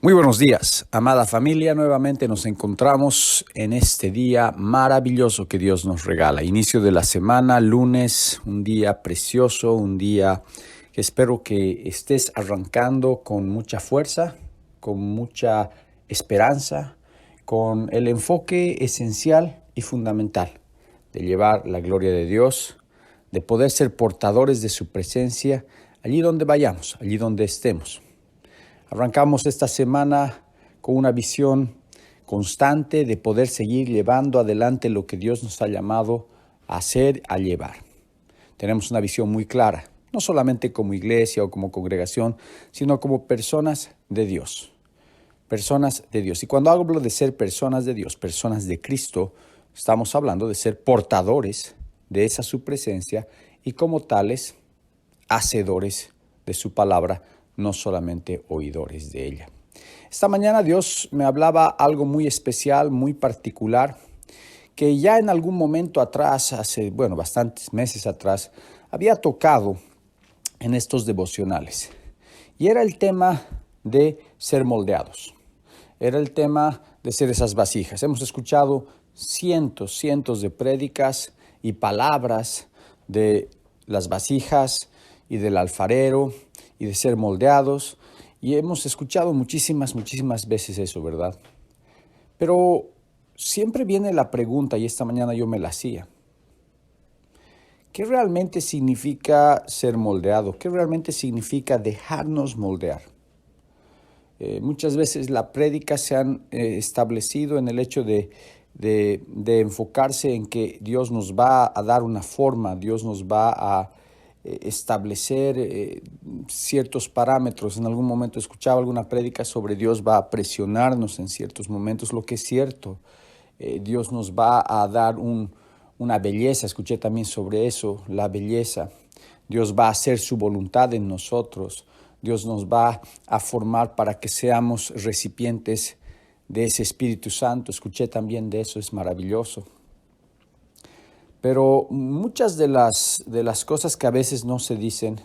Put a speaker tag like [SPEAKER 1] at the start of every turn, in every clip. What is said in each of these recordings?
[SPEAKER 1] Muy buenos días, amada familia. Nuevamente nos encontramos en este día maravilloso que Dios nos regala. Inicio de la semana, lunes, un día precioso, un día que espero que estés arrancando con mucha fuerza, con mucha esperanza, con el enfoque esencial y fundamental de llevar la gloria de Dios, de poder ser portadores de su presencia allí donde vayamos, allí donde estemos. Arrancamos esta semana con una visión constante de poder seguir llevando adelante lo que Dios nos ha llamado a hacer, a llevar. Tenemos una visión muy clara, no solamente como iglesia o como congregación, sino como personas de Dios. Personas de Dios. Y cuando hablo de ser personas de Dios, personas de Cristo, estamos hablando de ser portadores de esa su presencia y como tales, hacedores de su palabra, no solamente oidores de ella. Esta mañana Dios me hablaba algo muy especial, muy particular, que ya en algún momento atrás, hace, bastantes meses atrás, había tocado en estos devocionales. Y era el tema de ser moldeados. Era el tema de ser esas vasijas. Hemos escuchado cientos de prédicas y palabras de las vasijas y del alfarero y de ser moldeados. Y hemos escuchado muchísimas veces eso, ¿verdad? Pero siempre viene la pregunta, y esta mañana yo me la hacía. ¿Qué realmente significa ser moldeado? ¿Qué realmente significa dejarnos moldear? Muchas veces la prédica se han establecido en el hecho de enfocarse en que Dios nos va a dar una forma, Dios nos va a establecer ciertos parámetros. En algún momento escuchaba alguna prédica sobre Dios va a presionarnos en ciertos momentos, lo que es cierto. Dios nos va a dar una belleza, escuché también sobre eso, la belleza. Dios va a hacer su voluntad en nosotros. Dios nos va a formar para que seamos recipientes de ese Espíritu Santo. Escuché también de eso, es maravilloso. Pero muchas de las cosas que a veces no se dicen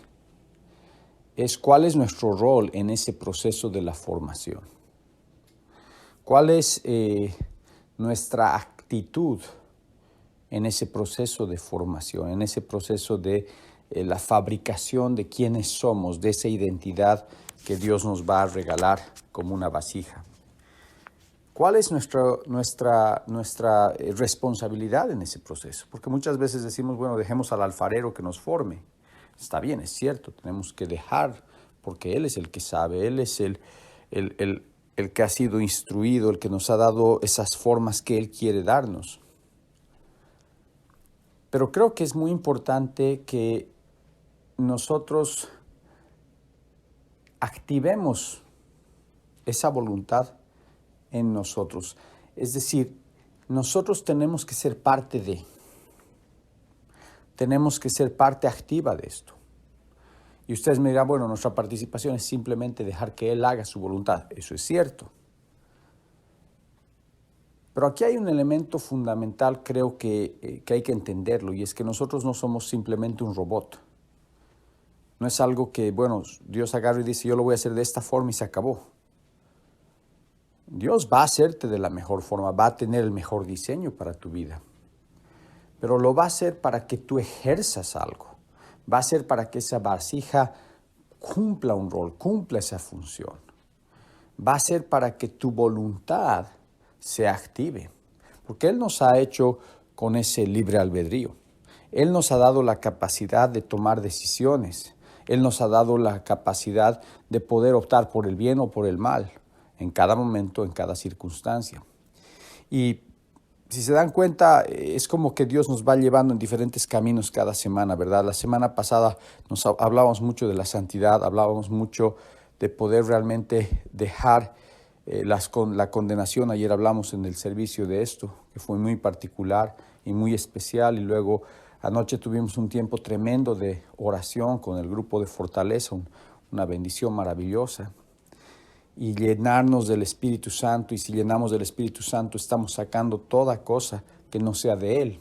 [SPEAKER 1] es cuál es nuestro rol en ese proceso de la formación. ¿Cuál es nuestra actitud en ese proceso de formación, en ese proceso de la fabricación de quiénes somos, de esa identidad que Dios nos va a regalar como una vasija? ¿Cuál es nuestra responsabilidad en ese proceso? Porque muchas veces decimos, bueno, dejemos al alfarero que nos forme. Está bien, es cierto, tenemos que dejar, porque Él es el que sabe, Él es el que ha sido instruido, el que nos ha dado esas formas que Él quiere darnos. Pero creo que es muy importante que nosotros activemos esa voluntad en nosotros. Es decir, nosotros tenemos que ser parte tenemos que ser parte activa de esto. Y ustedes me dirán, bueno, nuestra participación es simplemente dejar que Él haga su voluntad. Eso es cierto. Pero aquí hay un elemento fundamental, creo que hay que entenderlo, y es que nosotros no somos simplemente un robot. No es algo que, bueno, Dios agarra y dice, yo lo voy a hacer de esta forma y se acabó. Dios va a hacerte de la mejor forma, va a tener el mejor diseño para tu vida. Pero lo va a hacer para que tú ejerzas algo. Va a ser para que esa vasija cumpla un rol, cumpla esa función. Va a ser para que tu voluntad se active. Porque Él nos ha hecho con ese libre albedrío. Él nos ha dado la capacidad de tomar decisiones. Él nos ha dado la capacidad de poder optar por el bien o por el mal, en cada momento, en cada circunstancia. Y si se dan cuenta, es como que Dios nos va llevando en diferentes caminos cada semana, ¿verdad? La semana pasada hablábamos mucho de la santidad, hablábamos mucho de poder realmente dejar la condenación. Ayer hablamos en el servicio de esto, que fue muy particular y muy especial. Y luego anoche tuvimos un tiempo tremendo de oración con el grupo de Fortaleza, una bendición maravillosa. Y llenarnos del Espíritu Santo, y si llenamos del Espíritu Santo estamos sacando toda cosa que no sea de Él.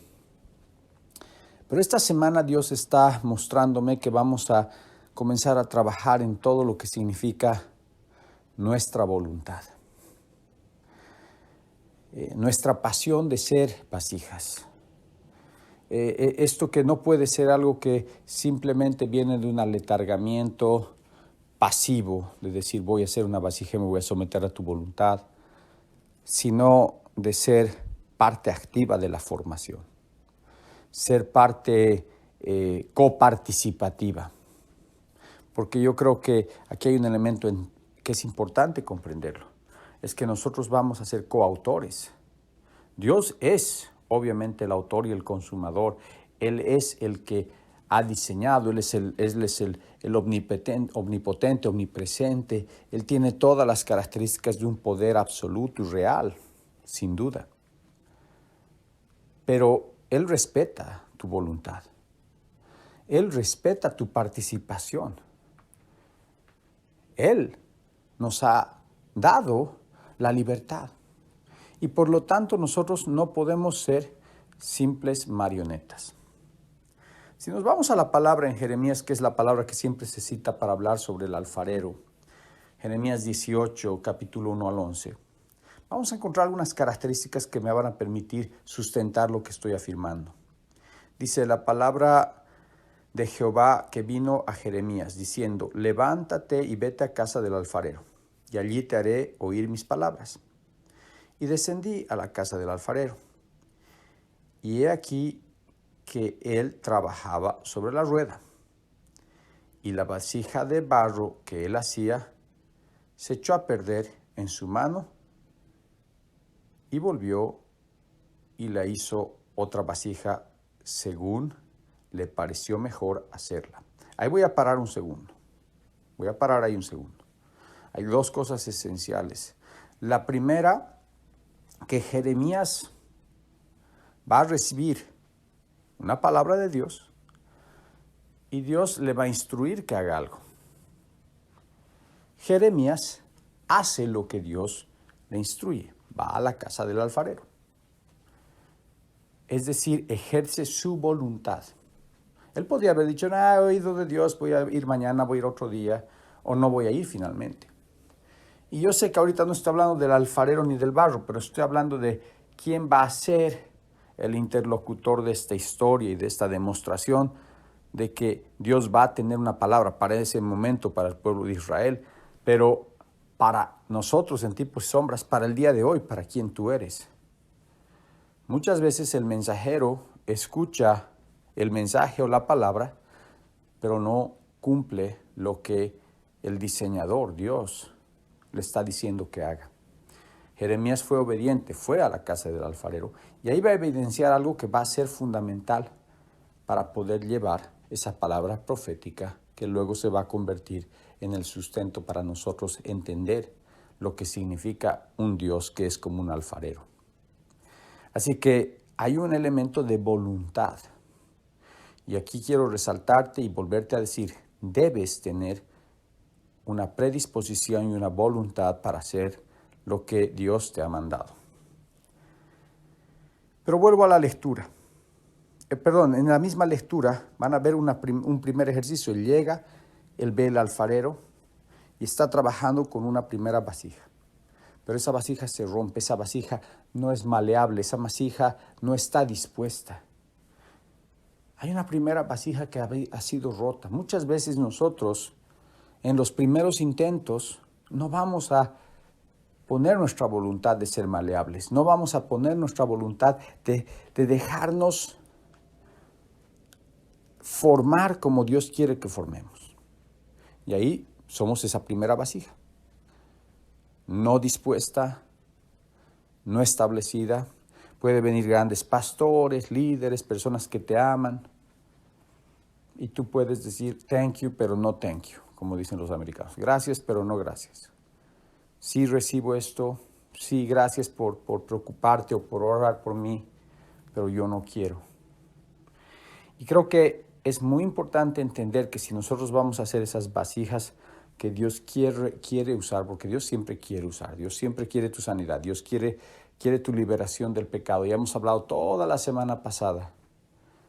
[SPEAKER 1] Pero esta semana Dios está mostrándome que vamos a comenzar a trabajar en todo lo que significa nuestra voluntad, nuestra pasión de ser vasijas. Esto que no puede ser algo que simplemente viene de un aletargamiento pasivo, de decir voy a ser una vasija y me voy a someter a tu voluntad, sino de ser parte activa de la formación, ser parte coparticipativa. Porque yo creo que aquí hay un elemento que es importante comprenderlo, es que nosotros vamos a ser coautores. Dios es obviamente el autor y el consumador. Él es el que ha diseñado, Él es el omnipotente, omnipresente. Él tiene todas las características de un poder absoluto y real, sin duda. Pero Él respeta tu voluntad. Él respeta tu participación. Él nos ha dado la libertad. Y por lo tanto nosotros no podemos ser simples marionetas. Si nos vamos a la palabra en Jeremías, que es la palabra que siempre se cita para hablar sobre el alfarero, Jeremías 18, capítulo 1 al 11, vamos a encontrar algunas características que me van a permitir sustentar lo que estoy afirmando. Dice la palabra de Jehová que vino a Jeremías, diciendo, levántate y vete a casa del alfarero, y allí te haré oír mis palabras. Y descendí a la casa del alfarero, y he aquí que él trabajaba sobre la rueda, y la vasija de barro que él hacía se echó a perder en su mano, y volvió y la hizo otra vasija según le pareció mejor hacerla. Ahí voy a parar un segundo. Voy a parar ahí un segundo. Hay dos cosas esenciales. La primera, que Jeremías va a recibir una palabra de Dios y Dios le va a instruir que haga algo. Jeremías hace lo que Dios le instruye. Va a la casa del alfarero. Es decir, ejerce su voluntad. Él podría haber dicho, no, he oído de Dios, voy a ir mañana, voy a ir otro día, o no voy a ir finalmente. Y yo sé que ahorita no estoy hablando del alfarero ni del barro, pero estoy hablando de quién va a ser el interlocutor de esta historia y de esta demostración de que Dios va a tener una palabra para ese momento, para el pueblo de Israel, pero para nosotros en tipos y sombras, para el día de hoy, para quien tú eres. Muchas veces el mensajero escucha el mensaje o la palabra, pero no cumple lo que el diseñador, Dios, le está diciendo que haga. Jeremías fue obediente, fue a la casa del alfarero, y ahí va a evidenciar algo que va a ser fundamental para poder llevar esa palabra profética que luego se va a convertir en el sustento para nosotros entender lo que significa un Dios que es como un alfarero. Así que hay un elemento de voluntad. Y aquí quiero resaltarte y volverte a decir, debes tener una predisposición y una voluntad para hacer lo que Dios te ha mandado. Pero vuelvo a la lectura. En la misma lectura van a ver un primer ejercicio. Él llega, él ve el alfarero y está trabajando con una primera vasija. Pero esa vasija se rompe, esa vasija no es maleable, esa vasija no está dispuesta. Hay una primera vasija que ha sido rota. Muchas veces nosotros, en los primeros intentos, no vamos a poner nuestra voluntad de ser maleables. No vamos a poner nuestra voluntad de dejarnos formar como Dios quiere que formemos. Y ahí somos esa primera vasija. No dispuesta, no establecida. Puede venir grandes pastores, líderes, personas que te aman. Y tú puedes decir thank you, pero no thank you, como dicen los americanos. Gracias, pero no gracias. Sí recibo esto, sí, gracias por preocuparte o por orar por mí, pero yo no quiero. Y creo que es muy importante entender que si nosotros vamos a hacer esas vasijas que Dios quiere usar, porque Dios siempre quiere usar, Dios siempre quiere tu sanidad, Dios quiere tu liberación del pecado. Ya hemos hablado toda la semana pasada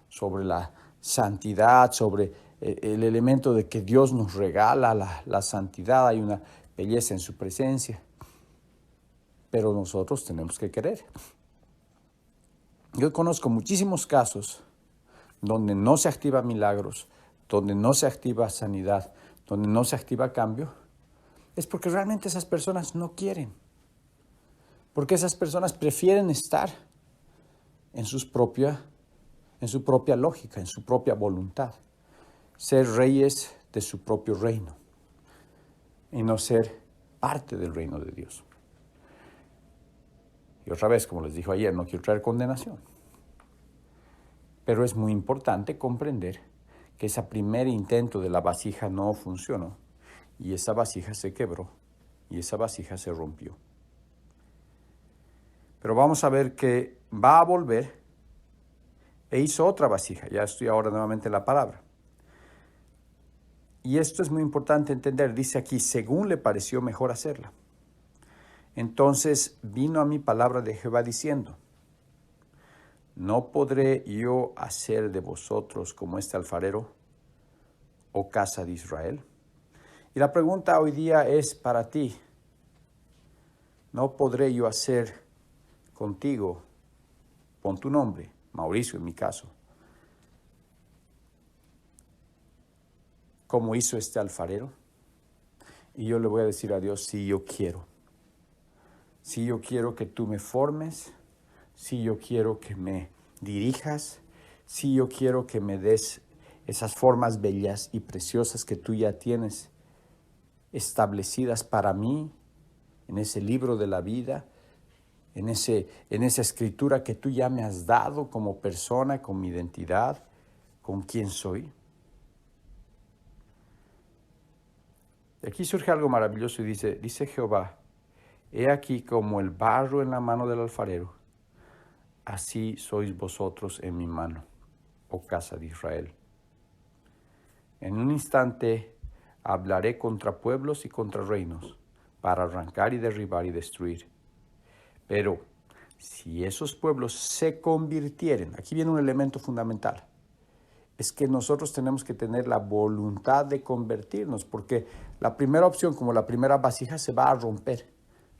[SPEAKER 1] sobre la santidad, sobre el elemento de que Dios nos regala la santidad. Hay una belleza en su presencia, pero nosotros tenemos que querer. Yo conozco muchísimos casos donde no se activa milagros, donde no se activa sanidad, donde no se activa cambio, es porque realmente esas personas no quieren. Porque esas personas prefieren estar en su propia lógica, en su propia voluntad. Ser reyes de su propio reino y no ser parte del reino de Dios. Y otra vez, como les dije ayer, no quiero traer condenación. Pero es muy importante comprender que ese primer intento de la vasija no funcionó y esa vasija se quebró y esa vasija se rompió. Pero vamos a ver que va a volver e hizo otra vasija. Ya estoy ahora nuevamente en la palabra. Y esto es muy importante entender. Dice aquí, según le pareció mejor hacerla. Entonces vino a mí palabra de Jehová diciendo, ¿no podré yo hacer de vosotros como este alfarero, oh casa de Israel? Y la pregunta hoy día es para ti. ¿No podré yo hacer contigo, pon tu nombre, Mauricio en mi caso, como hizo este alfarero? Y yo le voy a decir a Dios, sí, yo quiero. Sí, yo quiero que tú me formes. Sí, yo quiero que me dirijas. Sí, yo quiero que me des esas formas bellas y preciosas que tú ya tienes establecidas para mí en ese libro de la vida, en esa escritura que tú ya me has dado como persona, con mi identidad, con quién soy. Y aquí surge algo maravilloso y dice Jehová, he aquí como el barro en la mano del alfarero, así sois vosotros en mi mano, oh casa de Israel. En un instante hablaré contra pueblos y contra reinos, para arrancar y derribar y destruir. Pero si esos pueblos se convirtieren, aquí viene un elemento fundamental, es que nosotros tenemos que tener la voluntad de convertirnos, porque la primera opción, como la primera vasija, se va a romper,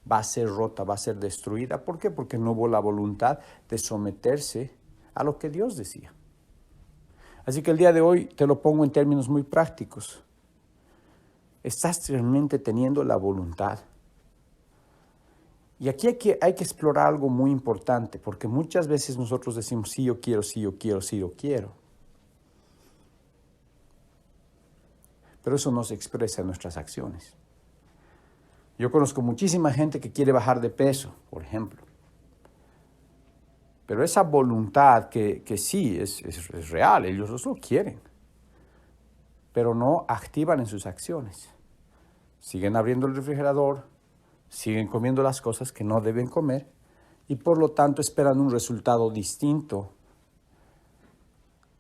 [SPEAKER 1] va a ser rota, va a ser destruida. ¿Por qué? Porque no hubo la voluntad de someterse a lo que Dios decía. Así que el día de hoy te lo pongo en términos muy prácticos. ¿Estás realmente teniendo la voluntad? Y aquí hay que explorar algo muy importante, porque muchas veces nosotros decimos, sí, yo quiero, sí, yo quiero, sí, yo quiero. Pero eso no se expresa en nuestras acciones. Yo conozco muchísima gente que quiere bajar de peso, por ejemplo. Pero esa voluntad que sí es real, ellos lo quieren. Pero no activan en sus acciones. Siguen abriendo el refrigerador, siguen comiendo las cosas que no deben comer y por lo tanto esperan un resultado distinto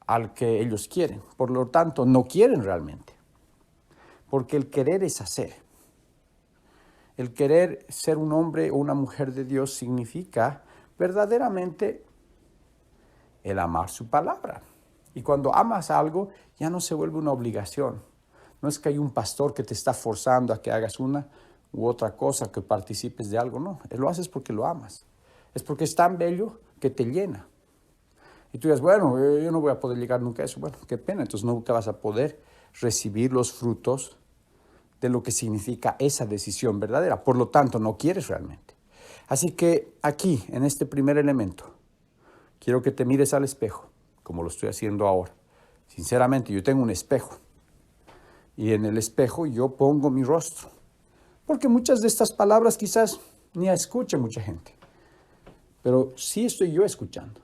[SPEAKER 1] al que ellos quieren. Por lo tanto, no quieren realmente. Porque el querer es hacer. El querer ser un hombre o una mujer de Dios significa verdaderamente el amar su palabra. Y cuando amas algo, ya no se vuelve una obligación. No es que hay un pastor que te está forzando a que hagas una u otra cosa, que participes de algo. No, lo haces porque lo amas. Es porque es tan bello que te llena. Y tú dices, bueno, yo no voy a poder llegar nunca a eso. Bueno, qué pena, entonces nunca vas a poder recibir los frutos de lo que significa esa decisión verdadera. Por lo tanto, no quieres realmente. Así que aquí, en este primer elemento, quiero que te mires al espejo, como lo estoy haciendo ahora. Sinceramente, yo tengo un espejo. Y en el espejo yo pongo mi rostro. Porque muchas de estas palabras quizás ni escuche mucha gente. Pero sí estoy yo escuchando.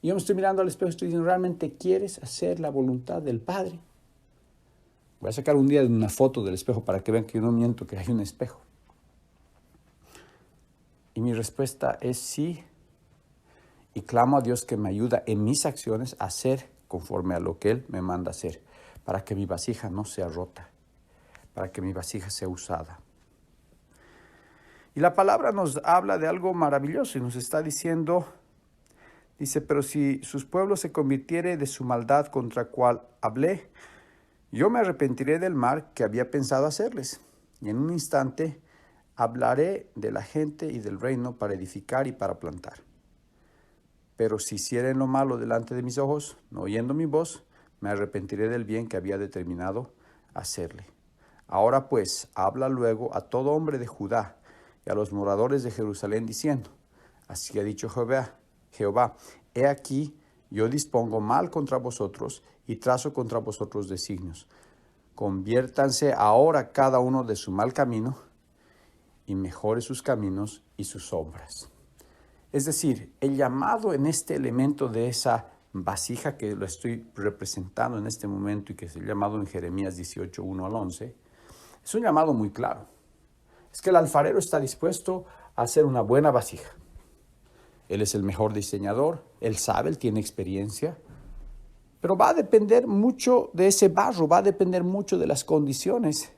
[SPEAKER 1] Y yo me estoy mirando al espejo y estoy diciendo, ¿realmente quieres hacer la voluntad del Padre? Voy a sacar un día una foto del espejo para que vean que yo no miento, que hay un espejo. Y mi respuesta es sí. Y clamo a Dios que me ayude en mis acciones a hacer conforme a lo que Él me manda hacer, para que mi vasija no sea rota, para que mi vasija sea usada. Y la palabra nos habla de algo maravilloso y nos está diciendo, dice, pero si sus pueblos se convirtiere de su maldad contra cual hablé, yo me arrepentiré del mal que había pensado hacerles. y en un instante hablaré de la gente y del reino para edificar y para plantar. Pero si hicieren lo malo delante de mis ojos, no oyendo mi voz, me arrepentiré del bien que había determinado hacerle. Ahora pues, habla luego a todo hombre de Judá y a los moradores de Jerusalén, diciendo: así ha dicho Jehová, he aquí, yo dispongo mal contra vosotros y trazo contra vosotros designios. Conviértanse ahora cada uno de su mal camino y mejore sus caminos y sus obras. Es decir, el llamado en este elemento de esa vasija que lo estoy representando en este momento y que es el llamado en Jeremías 18, 1 al 11, es un llamado muy claro. Es que el alfarero está dispuesto a hacer una buena vasija. Él es el mejor diseñador, él sabe, él tiene experiencia, pero va a depender mucho de ese barro, va a depender mucho de las condiciones,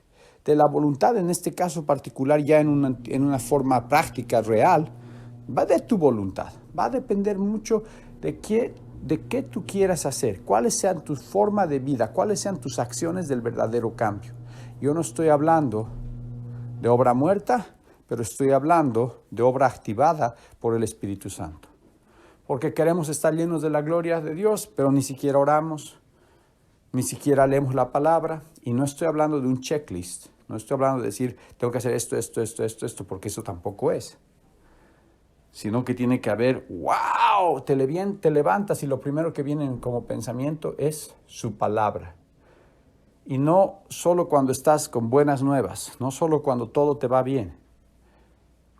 [SPEAKER 1] de la voluntad, en este caso particular, ya en una forma práctica, real. Va de tu voluntad, va a depender mucho de qué tú quieras hacer, cuáles sean tus formas de vida, cuáles sean tus acciones del verdadero cambio. Yo no estoy hablando de obra muerta, pero estoy hablando de obra activada por el Espíritu Santo. Porque queremos estar llenos de la gloria de Dios, pero ni siquiera oramos, ni siquiera leemos la palabra. Y no estoy hablando de un checklist, no estoy hablando de decir, tengo que hacer esto, porque eso tampoco es. Sino que tiene que haber, wow, te levantas y lo primero que viene como pensamiento es su palabra. Y no solo cuando estás con buenas nuevas, no solo cuando todo te va bien,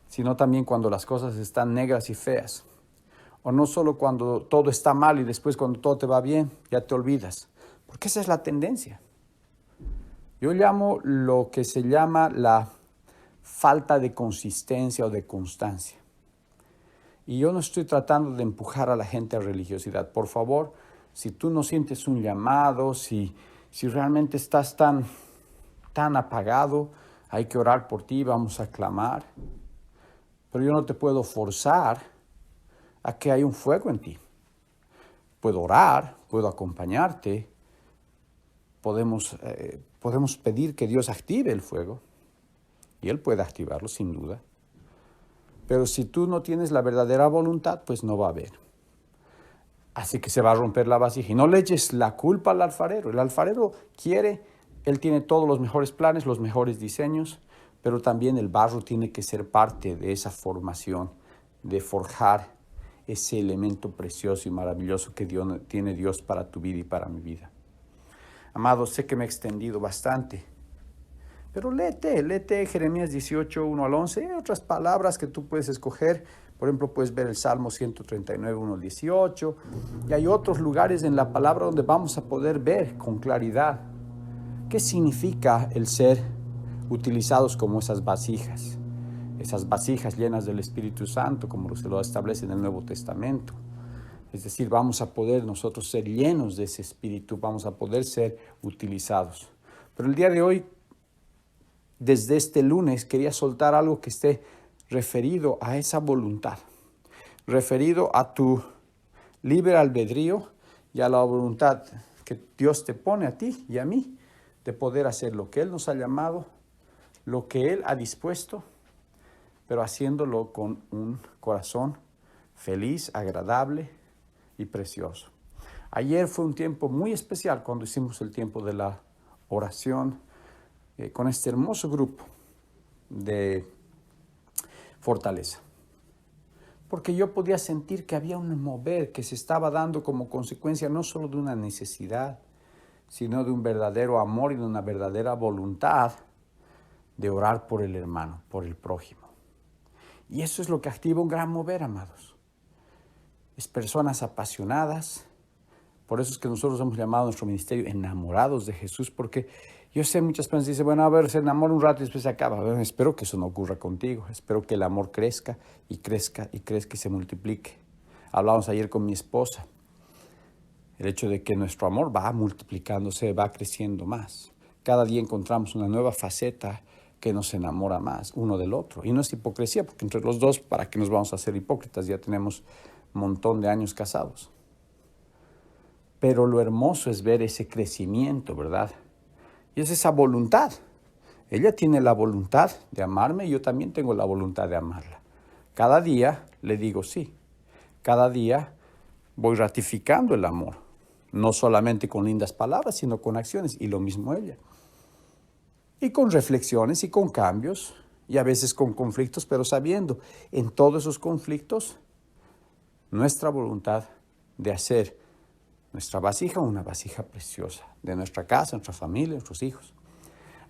[SPEAKER 1] sino también cuando las cosas están negras y feas. O no solo cuando todo está mal y después cuando todo te va bien, ya te olvidas. Porque esa es la tendencia. Yo llamo lo que se llama la falta de consistencia o de constancia. Y yo no estoy tratando de empujar a la gente a religiosidad. Por favor, si tú no sientes un llamado, si realmente estás tan apagado, hay que orar por ti, vamos a clamar. Pero yo no te puedo forzar a que haya un fuego en ti. Puedo orar, puedo acompañarte, podemos pedir que Dios active el fuego, y Él puede activarlo sin duda. Pero si tú no tienes la verdadera voluntad, pues no va a haber. Así que se va a romper la vasija. Y no le eches la culpa al alfarero. El alfarero quiere, él tiene todos los mejores planes, los mejores diseños, pero también el barro tiene que ser parte de esa formación, de forjar ese elemento precioso y maravilloso que tiene Dios para tu vida y para mi vida. Amado, sé que me he extendido bastante, pero léete Jeremías 18, 1 al 11, hay otras palabras que tú puedes escoger. Por ejemplo, puedes ver el Salmo 139, 1 al 18, y hay otros lugares en la palabra donde vamos a poder ver con claridad qué significa el ser utilizados como esas vasijas llenas del Espíritu Santo, como se lo establece en el Nuevo Testamento. Es decir, vamos a poder nosotros ser llenos de ese Espíritu, vamos a poder ser utilizados. Pero el día de hoy, desde este lunes, quería soltar algo que esté referido a esa voluntad, referido a tu libre albedrío y a la voluntad que Dios te pone a ti y a mí de poder hacer lo que Él nos ha llamado, lo que Él ha dispuesto, pero haciéndolo con un corazón feliz, agradable y precioso. Ayer fue un tiempo muy especial cuando hicimos el tiempo de la oración con este hermoso grupo de Fortaleza. Porque yo podía sentir que había un mover que se estaba dando como consecuencia no solo de una necesidad, sino de un verdadero amor y de una verdadera voluntad de orar por el hermano, por el prójimo. Y eso es lo que activa un gran mover, amados. Es personas apasionadas. Por eso es que nosotros hemos llamado a nuestro ministerio enamorados de Jesús, porque yo sé muchas personas dicen, bueno, a ver, se enamora un rato y después se acaba. Bueno, espero que eso no ocurra contigo. Espero que el amor crezca y crezca y crezca y se multiplique. Hablábamos ayer con mi esposa. El hecho de que nuestro amor va multiplicándose, va creciendo más. Cada día encontramos una nueva faceta que nos enamora más uno del otro. Y no es hipocresía, porque entre los dos, ¿para qué nos vamos a hacer hipócritas? Ya tenemos un montón de años casados. Pero lo hermoso es ver ese crecimiento, ¿verdad? Y es esa voluntad. Ella tiene la voluntad de amarme y yo también tengo la voluntad de amarla. Cada día le digo sí. Cada día voy ratificando el amor. No solamente con lindas palabras, sino con acciones. Y lo mismo ella. Y con reflexiones y con cambios. Y a veces con conflictos, pero sabiendo en todos esos conflictos nuestra voluntad de hacer nuestra vasija una vasija preciosa. De nuestra casa, nuestra familia, nuestros hijos.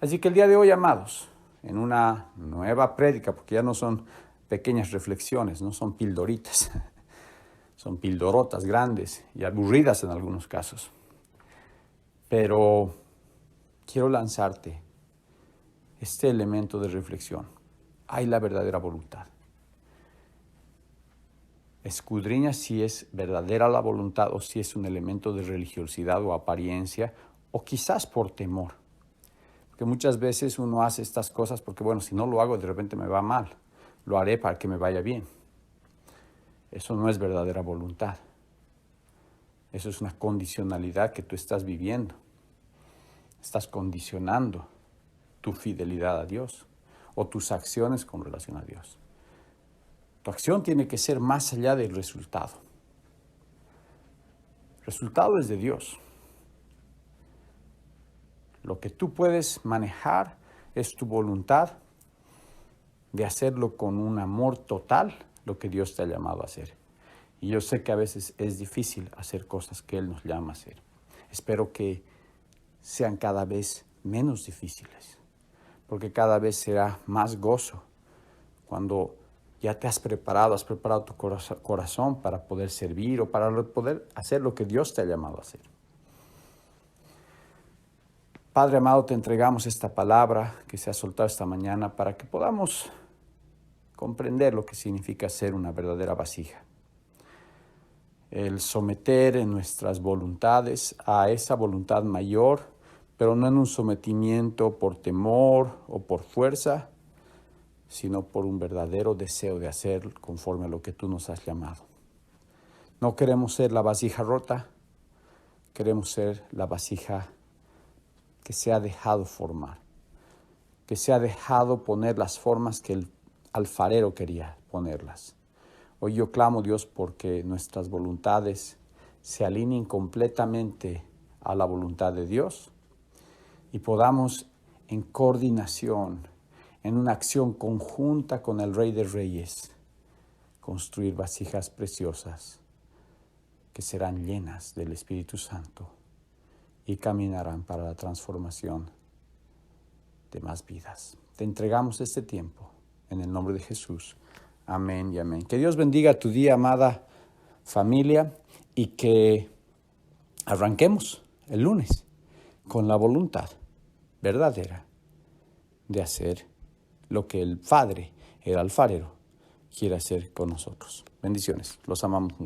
[SPEAKER 1] Así que el día de hoy, amados, en una nueva prédica, porque ya no son pequeñas reflexiones, no son pildoritas, son pildorotas grandes y aburridas en algunos casos. Pero quiero lanzarte este elemento de reflexión. Hay la verdadera voluntad. Escudriña si es verdadera la voluntad o si es un elemento de religiosidad o apariencia, o quizás por temor. Porque muchas veces uno hace estas cosas porque, bueno, si no lo hago de repente me va mal. Lo haré para que me vaya bien. Eso no es verdadera voluntad. Eso es una condicionalidad que tú estás viviendo. Estás condicionando tu fidelidad a Dios o tus acciones con relación a Dios. Tu acción tiene que ser más allá del resultado. El resultado es de Dios. Lo que tú puedes manejar es tu voluntad de hacerlo con un amor total, lo que Dios te ha llamado a hacer. Y yo sé que a veces es difícil hacer cosas que Él nos llama a hacer. Espero que sean cada vez menos difíciles, porque cada vez será más gozo cuando ya te has preparado tu corazón para poder servir o para poder hacer lo que Dios te ha llamado a hacer. Padre amado, te entregamos esta palabra que se ha soltado esta mañana para que podamos comprender lo que significa ser una verdadera vasija. El someter en nuestras voluntades a esa voluntad mayor, pero no en un sometimiento por temor o por fuerza, sino por un verdadero deseo de hacer conforme a lo que tú nos has llamado. No queremos ser la vasija rota, queremos ser la vasija que se ha dejado formar, que se ha dejado poner las formas que el alfarero quería ponerlas. Hoy yo clamo, Dios, porque nuestras voluntades se alineen completamente a la voluntad de Dios y podamos en coordinación, en una acción conjunta con el Rey de Reyes, construir vasijas preciosas que serán llenas del Espíritu Santo y caminarán para la transformación de más vidas. Te entregamos este tiempo en el nombre de Jesús. Amén y amén. Que Dios bendiga tu día, amada familia, y que arranquemos el lunes con la voluntad verdadera de hacer lo que el Padre, el alfarero, quiere hacer con nosotros. Bendiciones. Los amamos mucho.